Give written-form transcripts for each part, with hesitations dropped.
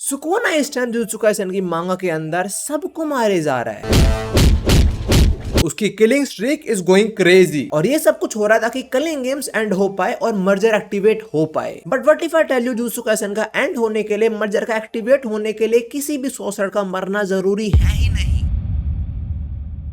Sukuna इस time jujutsu Kaisen की मांगा के अंदर सबको मारे जा रहा है। उसकी killing streak is going crazy और ये सब कुछ हो रहा था कि कलिंग गेम्स एंड हो पाए और मर्जर एक्टिवेट हो पाए। But what if I tell you Jujutsu Kaisen का एंड होने के लिए, मर्जर का एक्टिवेट होने के लिए किसी भी सोर्सर का मरना जरूरी है ही नहीं।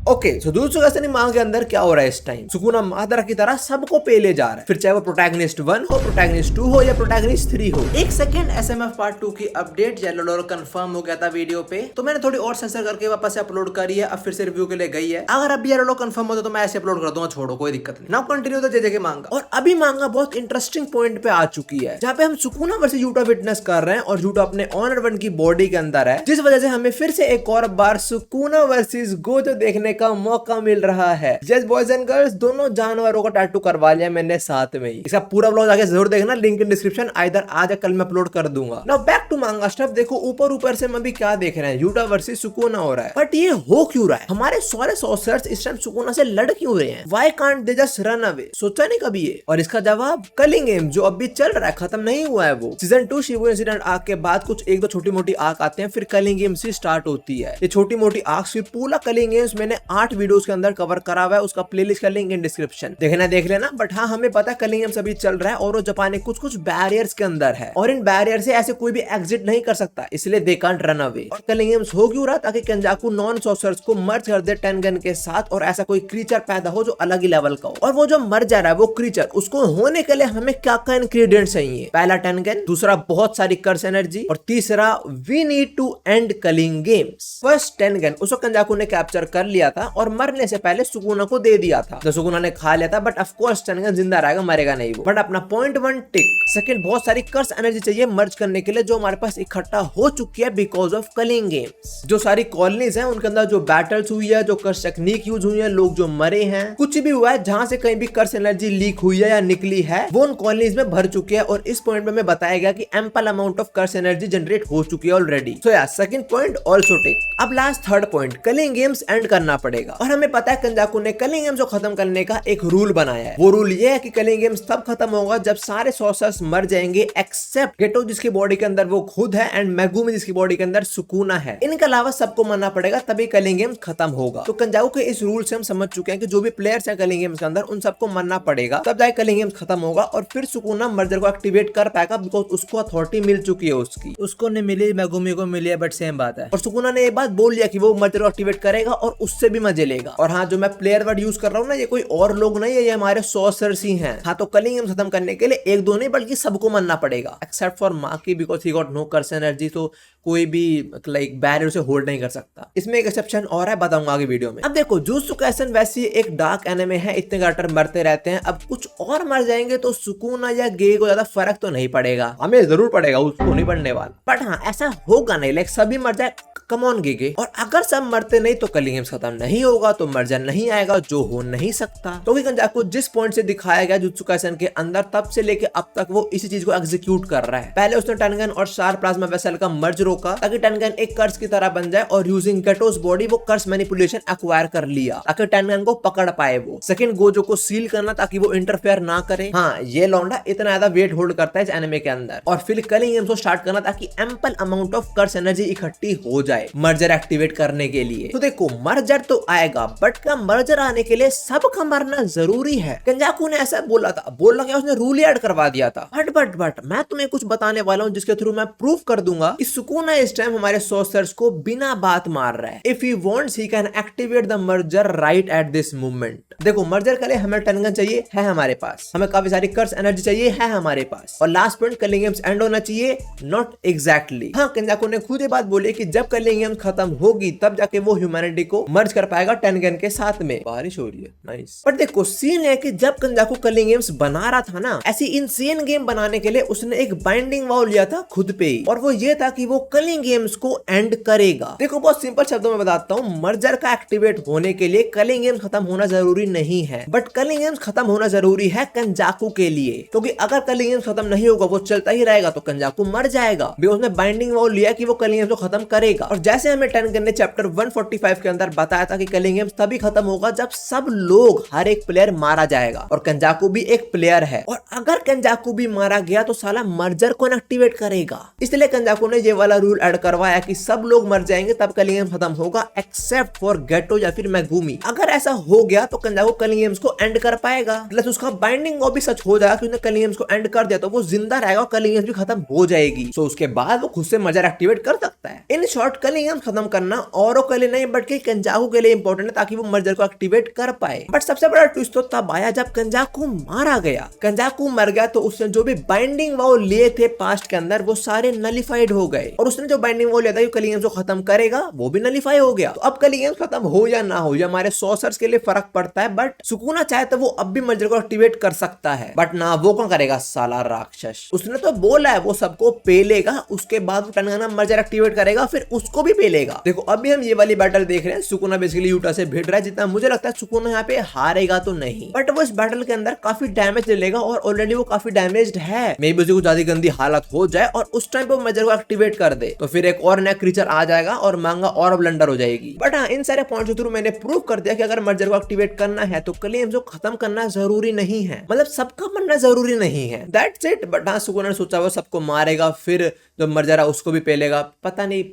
ओके, सो जुजुत्सु काइसेन मांगा के अंदर क्या हो रहा है इस टाइम? सुकुना मादरा की तरह सबको पेले जा रहा है, फिर चाहे वो प्रोटैगनिस्ट 1 हो, प्रोटैगनिस्ट 2 हो या प्रोटैगनिस्ट 3 हो। एक सेकंड, एसएमएफ पार्ट 2 की अपडेट येलो कंफर्म हो गया था वीडियो पे, तो मैंने थोड़ी और सेंसर करके वापस से अपलोड करी है, अब फिर से रिव्यू के लिए गई है। अगर अभी येलो कंफर्म होता तो मैं ऐसे अपलोड कर दूंगा, छोड़ो कोई दिक्कत नहीं। नाउ कंटिन्यू द जेजे के मांगा। और अभी मांगा बहुत इंटरेस्टिंग पॉइंट पे आ चुकी है, जहाँ पे हम सुकुना वर्सेस यूटा विटनेस कर रहे हैं और यूटा अपने ऑनर 1 की बॉडी के अंदर है, जिस वजह से हमें फिर से एक और बार सुकुना वर्सेस गोजो देखने का मौका मिल रहा है। यस बॉयज एंड गर्ल्स, दोनों जानवरों का टैटू करवा लिया मैंने साथ में ही। इसका पूरा व्लॉग जाके जरूर देखना, लिंक इन डिस्क्रिप्शन, आइदर आज या कल मैं अपलोड कर दूंगा। नाउ बैक टू मांगा स्टफ। देखो ऊपर से मैं भी क्या देख रहे हैं, यूटा वर्सेस सुकुना हो रहा है, बट ये हो क्यों रहा है? हमारे सारे सॉर्सर्स इस टाइम सुकुना से लड़ क्यों रहे हैं? Why can't they just run away? सोचा नहीं कभी ये? और इसका जवाब कलिंग गेम जो अभी चल रहा है, खत्म नहीं हुआ है वो। सीजन 2 शिबू इंसिडेंट आर्क के बाद कुछ एक दो छोटी मोटी आर्क आते हैं, फिर कलिंग गेम से स्टार्ट होती है। ये छोटी मोटी आर्क फिर पूरा कलिंग गेम्स मैंने 8 वीडियोस के अंदर कवर करा हुआ है, उसका प्लेलिस्ट का लिंक इन डिस्क्रिप्शन, देखना देख लेना। बट हाँ, हमें पता है कलिंग गेम्स अभी चल रहा है और वो जापान कुछ बैरियर्स के अंदर है और इन बैरियर से ऐसे कोई भी एग्जिट नहीं कर सकता, इसलिए दे कांट रन अवे। और कलिंग गेम्स हो क्यों रहा? ताकि केंजाकू नॉन सॉर्सर्स को मर्ज कर दे टेनगन के साथ और ऐसा कोई क्रीचर पैदा हो जो अलग ही लेवल का हो। और वो जो मर जा रहा है वो क्रीचर, उसको होने के लिए हमें क्या क्या इंग्रेडिएंट्स चाहिए? पहला टेनगन, दूसरा बहुत सारी कर्स एनर्जी और तीसरा we need to end culling games. First Tengen उसको केंजाकू ने कैप्चर कर लिया था और मरने से पहले सुकुना को दे दिया था, तो सुकुना ने खा लिया था। बट ऑफ कोर्स टेनगन जिंदा रहेगा, मरेगा नहीं वो। बट अपना पॉइंट 1 टिक। सेकंड, बहुत सारी कर्स एनर्जी चाहिए मर्ज करने के लिए जो हमारे पास इकट्ठा हो चुकी है बिकॉज ऑफ कलिंग गेम्स। जो सारी कॉलोनीज हैं उनके अंदर जो बैटल्स हुई है, जो कर्स टेक्निक यूज हुई है, लोग जो मरे हैं, कुछ भी हुआ है, जहां से कहीं भी कर्स एनर्जी लीक हुई है या निकली है, वो उन कॉलोनीज में भर चुकी है। और इस पॉइंट में बताया गया कि ample amount of curse energy generate हो चुकी है ऑलरेडी। सो या सेकंड पॉइंट आल्सो टिक। अब last third point, culling games end करना पड़ेगा। और हमें पता है केंजाकू ने कलिंग गेम्स को खत्म करने का एक रूल बनाया है। वो रूल ये है कि कलिंग गेम्स तब खत्म होगा जब सारे सॉर्सर्स मर जाएंगे एक्सेप्ट गेटो जिसकी बॉडी के अंदर वो खुद है एंड मेगुमी जिसकी बॉडी के अंदर सुकुना है। इनके अलावा सबको मरना पड़ेगा, तभी कलिंग गेम्स खत्म होगा। तो केंजाकू के इस रूल से हम समझ चुके हैं कि जो भी प्लेयर्स हैं कलिंग गेम्स के अंदर उन सबको मरना पड़ेगा, तब जाके कलिंग गेम्स खत्म होगा और फिर सुकुना मर्जर को एक्टिवेट कर पाएगा बिकॉज उसको अथॉरिटी मिल चुकी है उसकी। उसको नहीं मिली, मेगुमी को मिली है, बट सेम बात है। और सुकुना ने ये बात बोल लिया कि वो मर्जर को एक्टिवेट करेगा और उससे भी मजे लेगा। और हाँ, जो मैं प्लेयर वर्ड यूज कर रहा हूँ ना, ये कोई और लोग नहीं है, ये हमारे सॉर्सर्स ही हैं। हाँ, तो कलिंग गेम्स खत्म करने के लिए एक दो नहीं बल्कि सबको मरना पड़ेगा except for Maki because he got no curse energy, तो कोई भी लाइक बैरियर से होल्ड नहीं कर सकता। इसमें एक एक्सेप्शन और है, बताऊंगा आगे वीडियो में। अब देखो, जुजुत्सु काइसेन वैसे एक डार्क एनिमे है, इतने कैरेक्टर मरते रहते हैं। अब कुछ और मर जाएंगे तो सुकुना या गे को ज्यादा फर्क तो नहीं पड़ेगा, हमें जरूर पड़ेगा, उसको नहीं पड़ने वाला। बट हाँ, ऐसा होगा नहीं लाइक सभी मर जाए, कम ऑन गे। और अगर सब मरते नहीं तो कलिंग गेम्स खत्म नहीं होगा, तो मर्जर नहीं आएगा, जो हो नहीं सकता। तो केंजाकू जिस पॉइंट से दिखाया गया जुजुत्सु काइसेन के अंदर, तब से लेके अब तक वो इसी चीज को एग्जीक्यूट कर रहा है। पहले उसने टेनगन और 4 प्लाज्मा वेसल का मर्ज रोका ताकि टेनगन एक कर्स की तरह बन जाए और यूजिंग गेटोस बॉडी वो कर्स मैनिपुलेशन एक्वायर कर लिया ताकि टेनगन को पकड़ पाए वो। सेकंड, गोजो को सील करना ताकि वो इंटरफेयर ना करे। हाँ, ये लौंडा इतना ज्यादा वेट होल्ड करता है इस एनिमे के अंदर। और फिर कलिंग गेम्स को स्टार्ट करना ताकि ample amount of curse energy इकट्ठी हो जाए मर्जर एक्टिवेट करने के लिए। तो देखो, मर्जर तो आएगा, बट क्या मर्जर आने के लिए सबका मरना जरूरी है? केंजाकू ने ऐसा बोला था, बोला क्या उसने रूल ऐड करवा दिया था। बट मैं तुम्हें कुछ बताने वाला हूँ जिसके थ्रू मैं प्रूफ कर दूंगा कि सुकुना इस टाइम हमारे सॉर्सर्स को बिना बात मार रहा है। If he wants he can activate the merger right at this moment. देखो, मर्जर के लिए हमें टेनगन चाहिए, है हमारे पास, हमें काफी सारी कर्स एनर्जी चाहिए, है हमारे पास, और last point culling games end होना चाहिए, नॉट एग्जैक्टली। हाँ, केंजाकू ने खुद ये बात बोली कि जब कलिंग गेम्स खत्म होगी तब जाके वो ह्यूमैनिटी को मर्ज कर पाएगा टेनगन के साथ में। बारिश हो रही है, नाइस। बट देखो, सीन है कि जब केंजाकू कलिंग गेम्स बना रहा था ना, ऐसी इनसेन गेम बनाने के लिए उसने एक बाइंडिंग वाव लिया था खुद पे ही, और वो ये था कि वो कलिंग गेम्स को एंड करेगा। देखो, बहुत सिंपल शब्दों में बताता हूँ, मर्जर का एक्टिवेट होने के लिए कलिंग गेम्स खत्म होना जरूरी नहीं है, बट कलिंग गेम्स खत्म होना जरूरी है केंजाकू के लिए, क्योंकि अगर कलिंग गेम्स खत्म नहीं होगा, वो चलता ही रहेगा, तो केंजाकू मर जाएगा। भी उसने बाइंडिंग वाव लिया कि वो कलिंग गेम्स को खत्म करेगा। और जैसे हमें टेनगन ने चैप्टर 145 के अंदर बताया था कि किलिंग गेम्स तभी खत्म होगा जब सब लोग, हर एक प्लेयर मारा जाएगा, और कंजाकू भी एक प्लेयर है, और अगर कंजाकू भी मारा गया तो साला मर्जर को एक्टिवेट करेगा। इसलिए कंजाकू ने ये वाला रूल ऐड करवाया कि सब लोग मर जाएंगे तब किलिंग गेम्स खत्म होगा, एक्सेप्ट फॉर गेटो या फिर मेगुमी। अगर ऐसा हो गया तो कंजाकू किलिंग गेम्स को एंड कर पाएगा, प्लस उसका बाइंडिंग वो भी सच हो जाएगा कि उसने किलिंग गेम्स को एंड कर दिया तो वो जिंदा रहेगा और किलिंग गेम्स भी खत्म हो जाएगी। सो उसके बाद वो खुद से मर्जर एक्टिवेट कर सकता है। इन शॉर्ट किलिंग गेम्स खत्म करना औरों के लिए नहीं बट कंजाकू के लिए इंपॉर्टेंट है ताकि वो मर्जर को एक्टिवेट कर पाए। बट सबसे बड़ा ट्विस्ट तो तब आया जब कंजाकू मारा गया। कंजाकू मर गया तो उसने जो भी बाइंडिंग वो लिए थे पास्ट के अंदर वो सारे नलिफाइड हो गए, और उसने जो बाइंडिंग वो लिया था किलिंग गेम्स को खत्म करेगा वो भी नलिफाई हो गया। तो अब किलिंग गेम्स खत्म हो या ना हो, या हमारे सॉर्सर्स के लिए फर्क पड़ता है, बट सुकुना चाहे तो वो अब भी मर्जर को एक्टिवेट कर सकता है। बट ना, वो कौन करेगा साला राक्षस। उसने तो बोला है वो सबको पेलेगा, उसके बाद टेनगन मर्जर एक्टिवेट करेगा, फिर उसको भी पेलेगा। देखो अभी हम ये वाली बैटल देख रहे हैं, सुकुना बेसिकली यूटा से भिड़ रहा है। जितना मुझे लगता है सुकुना यहाँ पे हारेगा तो नहीं, बट वो इस बैटल के अंदर काफी डैमेज ले लेगा, और ऑलरेडी वो काफी डैमेज्ड है। मे बी उसे कुछ ज्यादा गंदी हालत हो जाए और उस टाइम पे मर्जर को एक्टिवेट कर दे तो फिर एक और नया क्रीचर आ जाएगा और मांगा और ब्लंडर हो जाएगी। बट हाँ, इन सारे पॉइंट्स के थ्रू मैंने प्रूव कर दिया कि अगर मर्जर को एक्टिवेट करना है तो किलिंग गेम्स को खत्म करना जरूरी नहीं है, मतलब सबका मरना जरूरी नहीं है, दैट्स इट। बट हाँ, सुकुना ने सोचा वो सबको मारेगा, फिर जो मर्जर है उसको भी पेलेगा। पता नहीं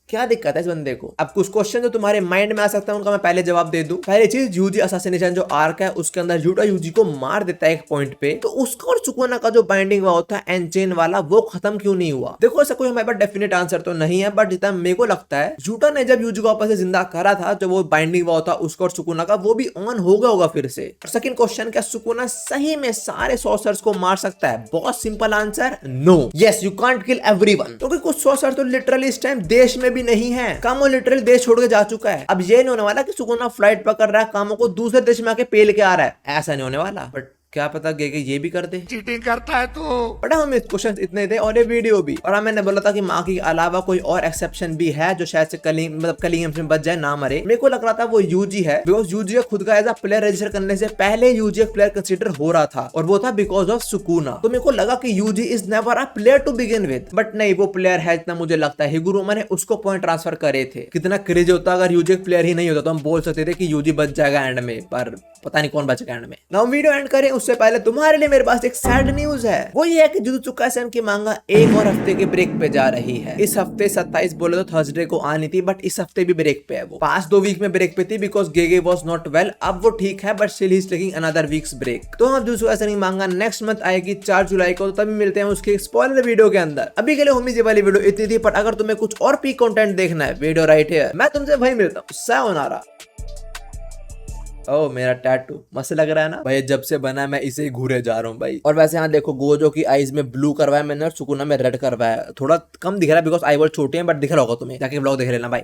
क्या दिक्कत है इस बंदे को। अब कुछ क्वेश्चन जो तुम्हारे माइंड में आ सकता है उनका मैं पहले जवाब दे दूं। पहली चीज, यूजी असैसिनेशन जो आर्क है उसके अंदर यूटा यूजी को मार देता है एक पॉइंट पे, तो उसका और सुकुना का जो बाइंडिंग हुआ होता है एनचेन वाला वो खत्म क्यों नहीं हुआ। देखो ऐसा कोई हमारे पास डेफिनेट आंसर तो नहीं है, बट जितना मेरे को लगता है यूटा ने जब यूजी को वापस से जिंदा करा था, जो वो बाइंडिंग हुआ होता उसका और सुकुना का वो भी ऑन हो गया होगा फिर से। और सेकंड क्वेश्चन, क्या सुकुना सही में सारे सॉर्सर्स को मार सकता है? बहुत simple answer, no. Yes, you can't kill everyone, क्योंकि कुछ सॉर्सर तो लिटरली इस टाइम देश में भी नहीं है। वो लिटरली देश छोड़ के जा चुका है। अब ये नहीं होने वाला कि सुकुना फ्लाइट पकड़ रहा है, कामों को दूसरे देश में आके पेल के आ रहा है, ऐसा नहीं होने वाला। बट क्या पता गेगे ये भी कर दे, चीटिंग करता है तो। बट हमें क्वेश्चन इतने थे और ये वीडियो भी, और मैंने बोला था कि माँ के अलावा कोई और एक्सेप्शन भी है जो शायद से किलिंग गेम्स में बच जाए, ना मरे। मेरे को लग रहा था वो यूजी है, बिकॉज यूजी खुद का एज अ प्लेयर रजिस्टर करने से पहले यूजी एक प्लेयर कंसीडर हो रहा था, और वो था बिकॉज ऑफ सुकुना। तो मेरे को लगा कि Yuji is never a player to begin with, but नहीं, वो प्लेयर है जितना मुझे लगता है। हिगुरोमा ने उसको पॉइंट ट्रांसफर करे थे। कितना क्रेज होता अगर यूजी एक प्लेयर ही नहीं होता तो हम बोल सकते थे कि यूजी बच जाएगा एंड में, पर पता नहीं कौन बचेगा एंड में। नाउ वीडियो एंड करें उससे पहले तुम्हारे लिए मेरे पास एक सैड न्यूज है। वो ये है कि जुजुत्सु काइसेन की मांगा एक और हफ्ते के ब्रेक पे जा रही है। इस हफ्ते 27 बोले तो थर्सडे को आनी थी, बट इस हफ्ते भी ब्रेक पे है। वो पास 2 वीक में ब्रेक पे थी because Gege was not well. अब वो ठीक है but still he is taking another weeks break. तो हम जुजुत्सु काइसेन की मांगा नेक्स्ट मंथ आएगी 4 जुलाई को, तो तभी मिलते हैं उसके स्पॉइलर वीडियो के अंदर। अभी के लिए होमी जी वाली वीडियो इतनी थी, पर अगर तुम्हें कुछ और पीक कंटेंट देखना है, वीडियो राइट है, मैं तुमसे वही मिलता हूँ। सायोनारा। ओह, मेरा टैटू मस्त लग रहा है ना भाई, जब से बना मैं इसे घूरे जा रहा हूँ भाई। और वैसे यहाँ देखो, गोजो की आईज में ब्लू करवाया मैंने और सुकुना में रेड करवाया। थोड़ा कम दिख रहा है बिकॉज आई बॉल छोटे हैं, बट दिख रहा होगा तुम्हें, जाके ब्लॉग देख लेना भाई।